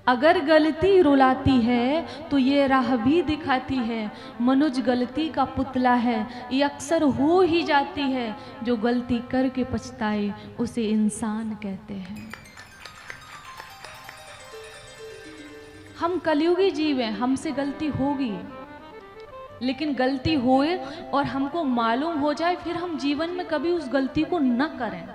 अगर गलती रुलाती है तो ये राह भी दिखाती है। मनुज गलती का पुतला है, ये अक्सर हो ही जाती है। जो गलती करके पछताए उसे इंसान कहते हैं। हम कलयुगी जीव हैं, हमसे गलती होगी, लेकिन गलती होए और हमको मालूम हो जाए, फिर हम जीवन में कभी उस गलती को न करें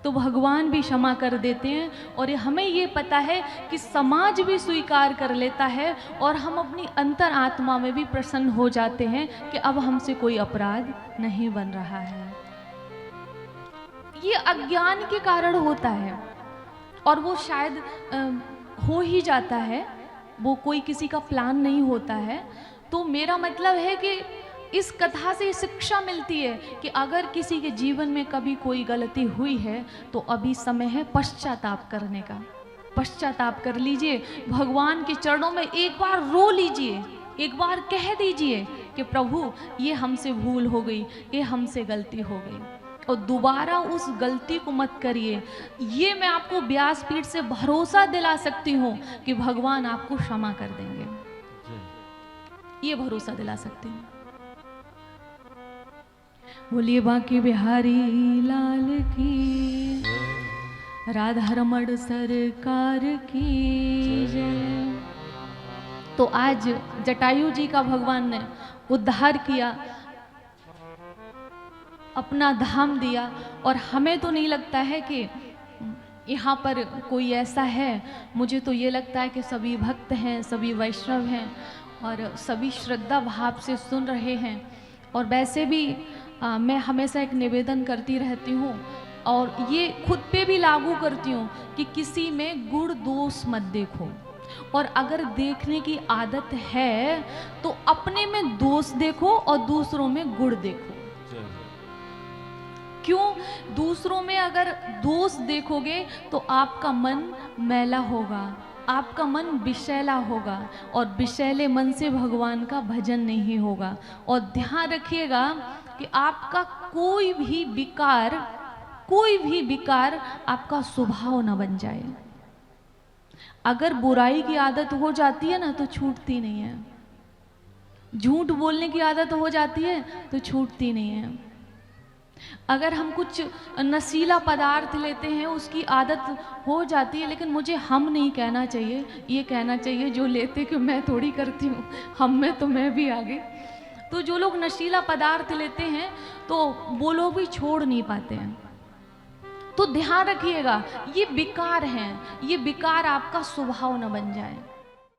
तो भगवान भी क्षमा कर देते हैं। और हमें ये पता है कि समाज भी स्वीकार कर लेता है और हम अपनी अंतर आत्मा में भी प्रसन्न हो जाते हैं कि अब हमसे कोई अपराध नहीं बन रहा है। ये अज्ञान के कारण होता है और वो शायद हो ही जाता है, वो कोई किसी का प्लान नहीं होता है। तो मेरा मतलब है कि इस कथा से शिक्षा मिलती है कि अगर किसी के जीवन में कभी कोई गलती हुई है तो अभी समय है पश्चाताप करने का। पश्चाताप कर लीजिए, भगवान के चरणों में एक बार रो लीजिए, एक बार कह दीजिए कि प्रभु ये हमसे भूल हो गई, ये हमसे गलती हो गई, और दोबारा उस गलती को मत करिए। ये मैं आपको व्यासपीठ से भरोसा दिला सकती हूँ कि भगवान आपको क्षमा कर देंगे, ये भरोसा दिला सकती हूँ। बोलिए बांके बिहारी लाल की, राधा रमण सरकार की जय। तो आज जटायु जी का भगवान ने उद्धार किया, अपना धाम दिया, और हमें तो नहीं लगता है कि यहाँ पर कोई ऐसा है। मुझे तो ये लगता है कि सभी भक्त हैं, सभी वैष्णव हैं और सभी श्रद्धा भाव से सुन रहे हैं। और वैसे भी मैं हमेशा एक निवेदन करती रहती हूँ और ये खुद पे भी लागू करती हूँ कि किसी में गुण दोष मत देखो, और अगर देखने की आदत है तो अपने में दोष देखो और दूसरों में गुण देखो। क्यों? दूसरों में अगर दोष देखोगे तो आपका मन मैला होगा, आपका मन विषैला होगा, और विषैले मन से भगवान का भजन नहीं होगा। और ध्यान रखिएगा कि आपका कोई भी विकार आपका स्वभाव न बन जाए। अगर बुराई की आदत हो जाती है ना तो छूटती नहीं है, झूठ बोलने की आदत हो जाती है तो छूटती नहीं है। अगर हम कुछ नशीला पदार्थ लेते हैं उसकी आदत हो जाती है, लेकिन मुझे हम नहीं कहना चाहिए, ये कहना चाहिए जो लेते कि मैं थोड़ी करती हूँ, हम में तो मैं भी आगे। तो जो लोग नशीला पदार्थ लेते हैं तो वो लोग भी छोड़ नहीं पाते हैं। तो ध्यान रखिएगा, ये विकार हैं, ये विकार आपका स्वभाव न बन जाए।